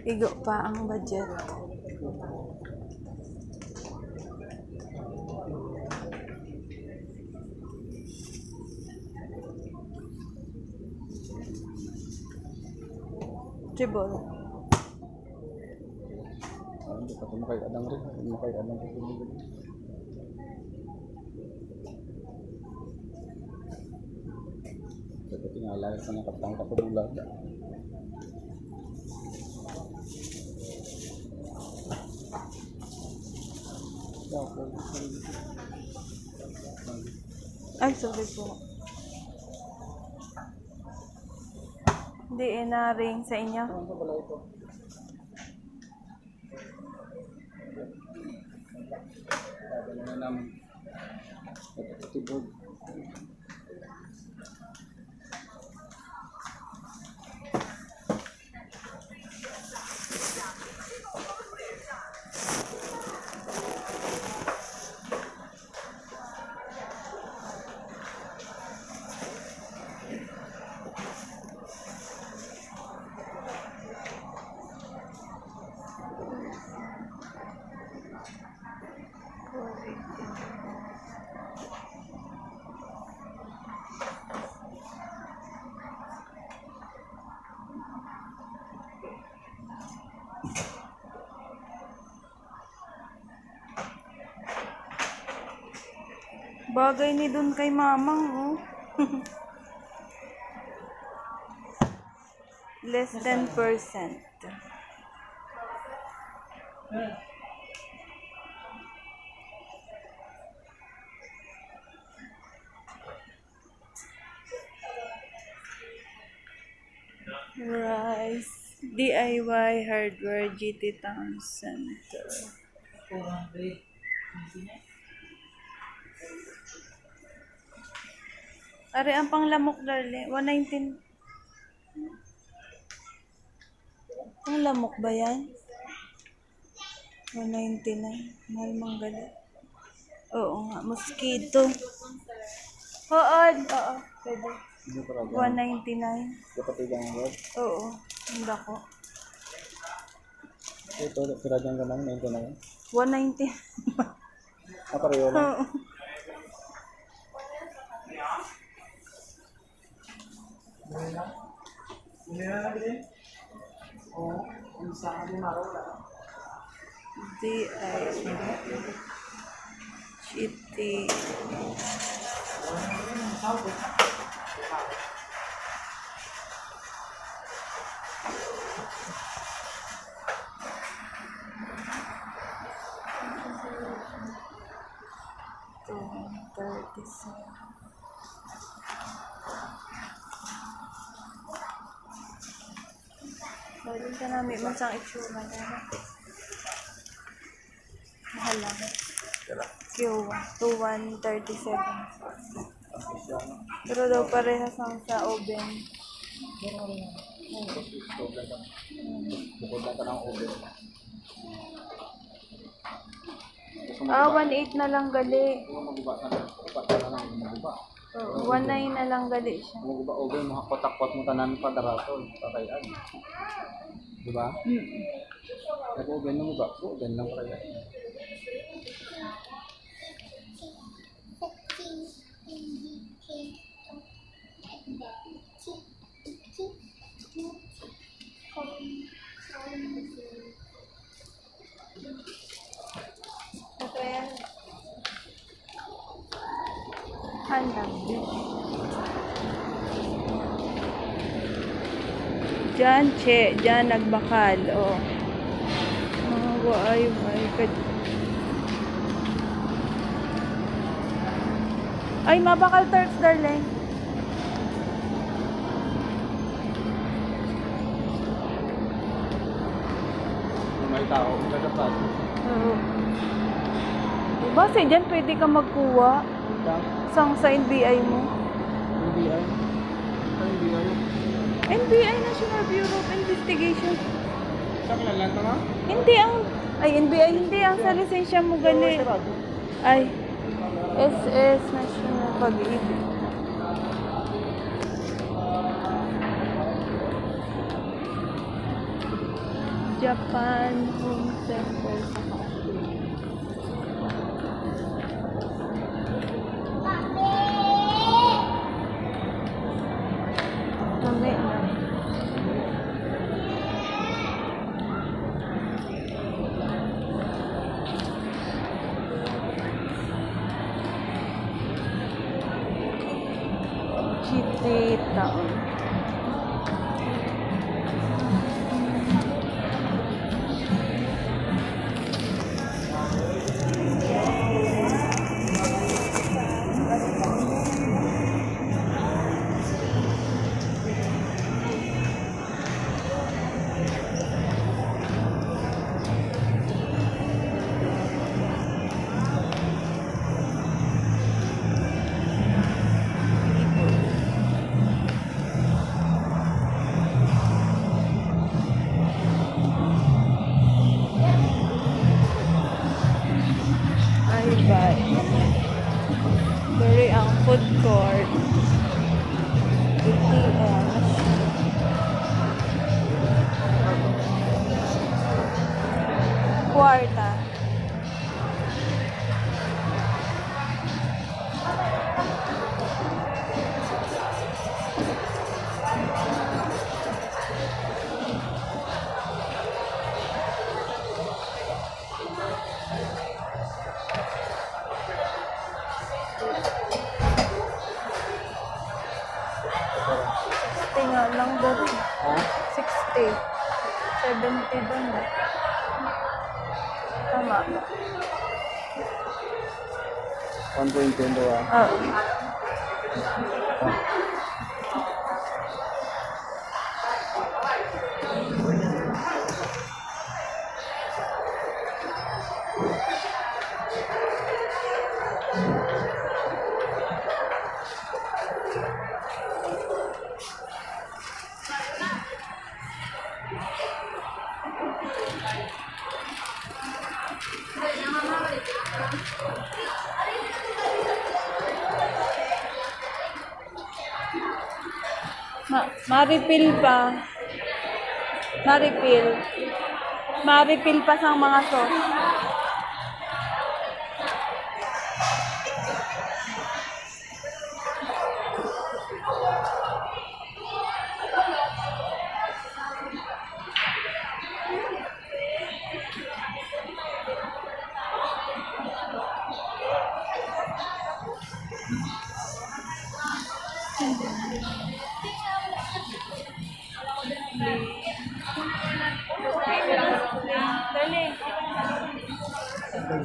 Igo pa ang budget. Tribol. Hindi pa ito makaiadang rin. Makaiadang rin. Ito tingalay sa nakatang katulad. Ay, sorry po. Hindi na-ring sa inyo. Ano pala ito? Sabi na namin. Ito tibog. Bagay ni dun kay mamang, oh. Less than %. Rice, DIY Hardware, GT Town Center. Are ang panglamok darling, 119. Ang lamok ba yan? 199. Mahal manggali. Oo nga, mosquito. Oo. Pwede. 199. Dapat ilang word. Oo, hindi ko. Ito, pira dyan ka lang, 99. 190. Pareho lang. Oo. Chitty. Baling ka namin masang itsura na. Mahal lang. Q1, 2137. Pero daw parehas ang sa oven. Bukod lang ka ng oven. 1.8 na lang gali. Maguba ka na lang maguba. 1.9 na lang gali siya. Maguba oven, makakotak-kot mo tanan pa darato. Pakayan. Diba? Nag-oven mo ba? Oven lang pakayan. Handang. Diyan, che. Diyan, nagbakal. Oh. Ay. Ay, mabakal Turks, darling. Kung may tao, magkakasal. Oo. Diba, dyan pwede ka magkuha. Sang sa NBI mo. NBI? Ano NBI? NBI, National Bureau of Investigation. Saan ka lang na? Hindi ang... Ay, NBI, hindi ang sa lisensya mo gani. Ay, SS, National Pag-ibig. Japan Home Temple sa Mami na. City Town. Bye. Dari ang food court. ATM. Kwarta. Tingnan lang doon. Ha? 60. 70 doon. Tama ba? 120 doon. Ah. Maripil pa. Maripil. Maripil pa sa mga sauce.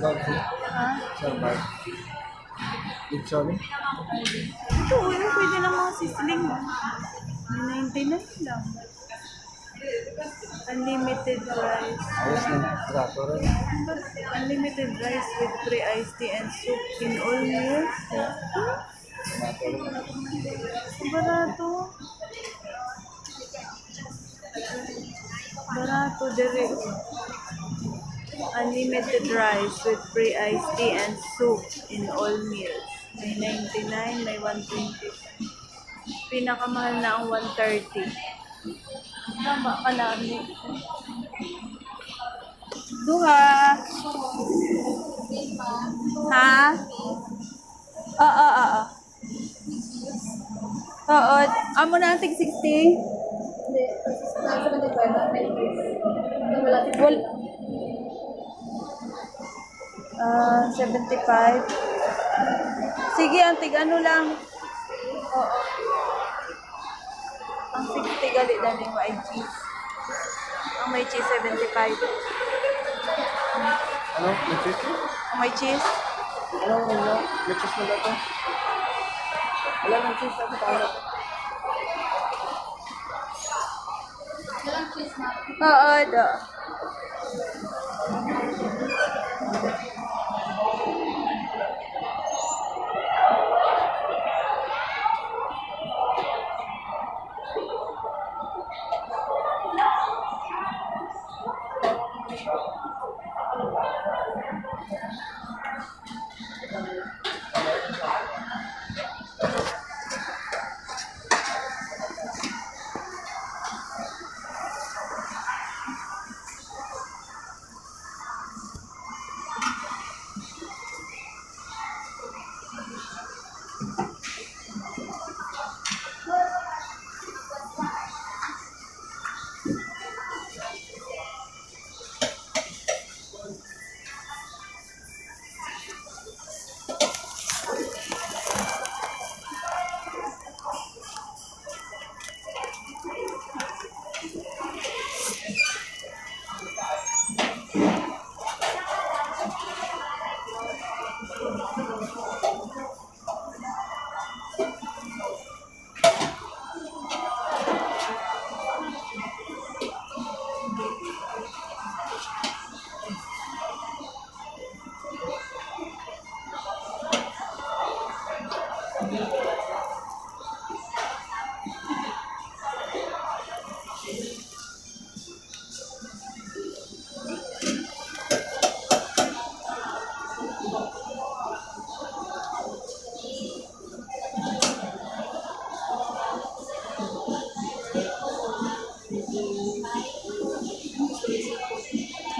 Dali. Ha? Survive. Lechon? Ito, pwede na mga sisling. 99 lang. Unlimited rice. Ayos na. Rato rin. Unlimited rice with free iced tea and soup in all meals. Rato rin. Barato. Barato, dere. Unlimited rice with free iced tea and soup in all meals. May 99, may 120. Pinakamahal na ang 130. Tama ka namin. Duha. Ha? Oo. Oo. Amo na ang tig 60? Well, 75. Sige, ang tig ano lang. Oo. Ang 60 gali na yung may cheese. Ang may cheese 75. Ano? Lechon? Ang may cheese. Ano? Ano? Lechon na dato? Wala nang cheese. Ano tayo? Oo, do.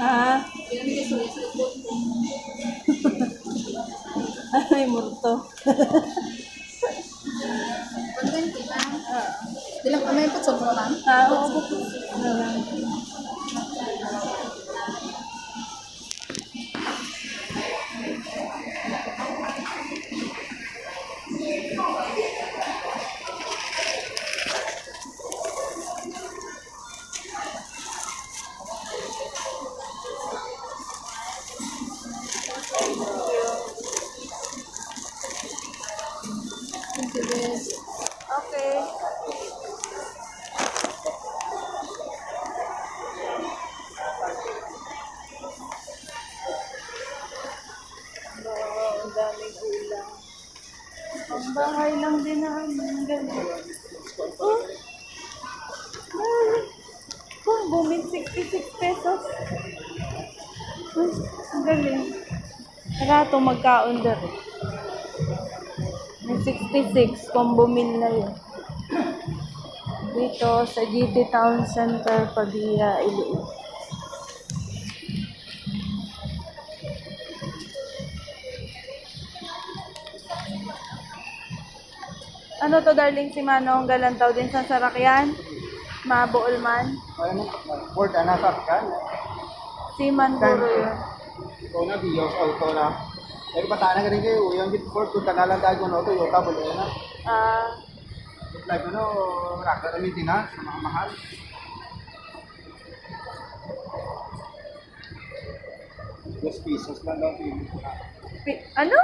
Ha? Ay, murto. Bilang kami po sobrang lang. Oo, bukod na lang. Okay. Oo, ang daming ulam. Ang bahay lang din namin. Ganun. Oh, oh, bumit 66 pesos. Ang galing. Rato magkaon doon. May 66 kung bumil na yun. Dito sa GT Town Center, Paglia, Iloilo. Ano to darling si Manong Galantaw din sa Sarakyan? Mabuol man? Ano? Ford, nasa kan? Si Manburo yun. Ito na, Vios, auto na. Pero pataan ka rin kayo, yung Jeep Ford, kung tagalan tayo ng auto, Toyota, bulo na. Like, ano, rakta na maintenance, sa mga mahal. $2 lang daw, Ano?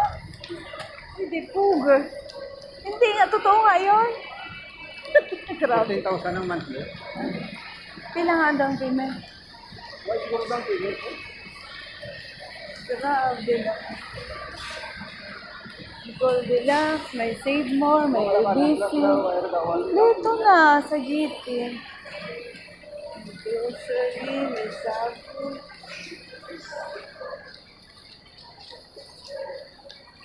Hindi, Puger. Hindi nga, totoo nga yun. Grabe. 14,000 ang monthly. Pila nga ang down payment? Why, siguro bang payment? Grabe na. Gold Deluxe, may Save More, may ABC. Dito na, sa GT. Grocery, may sabon.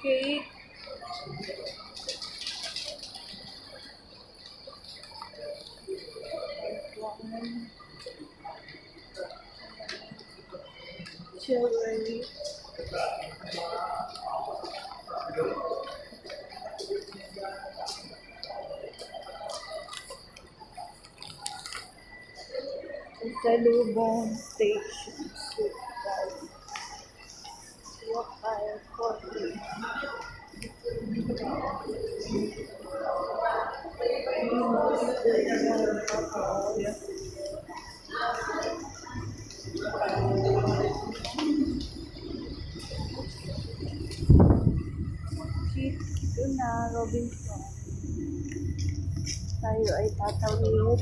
Cake. Jewelry. Salubong Station. Wakay Coffee. Ito na, Robinson. Tayo ay tatawid.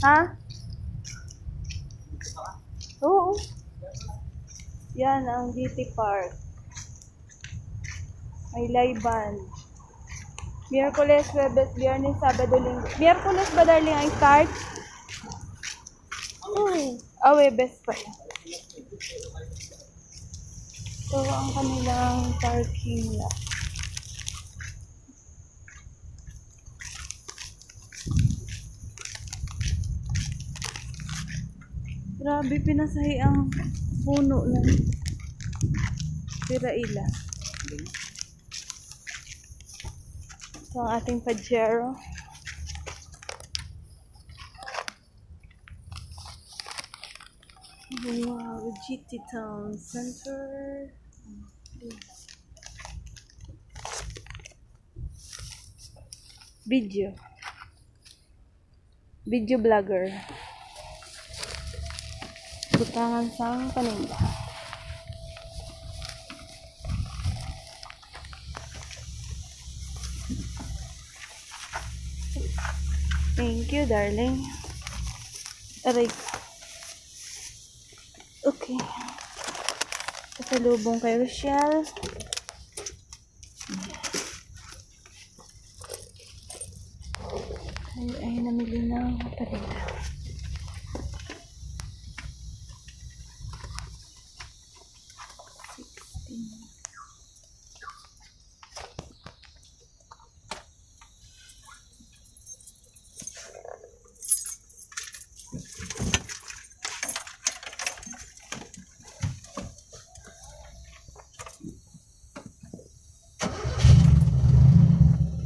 Ha? Oo. Yan ang GT Park. May live band. Miyerkules, Webes, Biyernes, Sabado, Linggo. Miyerkules ba darling ang start? Webes pa yan. So, ang kanilang parking lot. Grabe, pinasahi ang puno ng Piraila. Ito ang ating Pajero. Wow, GT Town Center. Video. Video vlogger. Butangan sang paninda. Thank you, darling. Aray ko. Okay. Pasalubong kay Rochelle. Ay, namili ng paninda.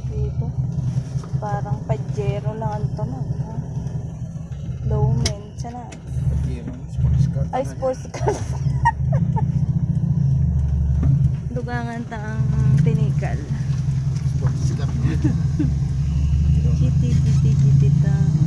Dito, parang Pajero lang ang tanong. Low maintenance. Ay, sports car. Dugangan ta ang tinikal. GT ta.